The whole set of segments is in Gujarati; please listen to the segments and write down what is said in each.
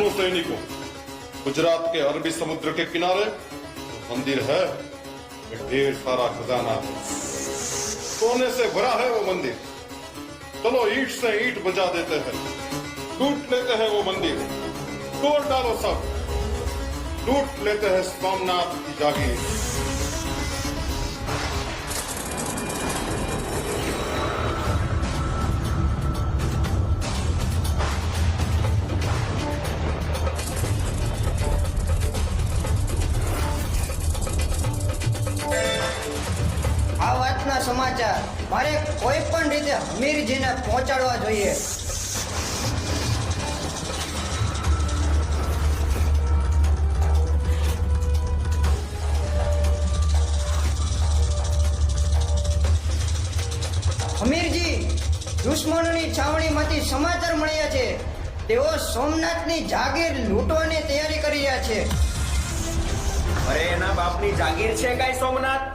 सुनो सैनिकों, गुजरात के अरबी समुद्र के किनारे मंदिर है, ढेर सारा खजाना है, सोने से भरा है वो मंदिर। चलो ईंट से ईंट बजा देते हैं, लूट लेते हैं वो मंदिर, तोड़ डालो सब, लूट लेते हैं सोमनाथ की जागीर। આ વાતના સમાચાર મારે કોઈ પણ રીતે હમીરજીને પહોંચાડવા જોઈએ. હમીરજી, દુશ્મનોની છાવણીમાંથી સમાચાર મળ્યા છે. તેઓ સોમનાથની જાગીર લૂંટવાની તૈયારી કરી રહ્યા છે. અરે એના બાપની જાગીર છે કઈ સોમનાથ?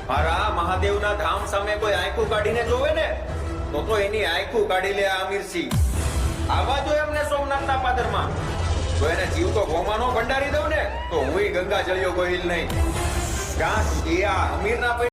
મારા મહાદેવના ધામ સામે કોઈ આંખું કાઢીને જોવે ને તો એની આંખું કાઢી લે આ અમીરસિંહ. આવા જો એમને સોમનાથના પાદરમાં તો એને જીવતો ગોમાનો ભંડારી દઉં ને તો હુંય ગંગા જળિયો ગોહિલ નહીં. જ્યાં સુધી આ અમીરના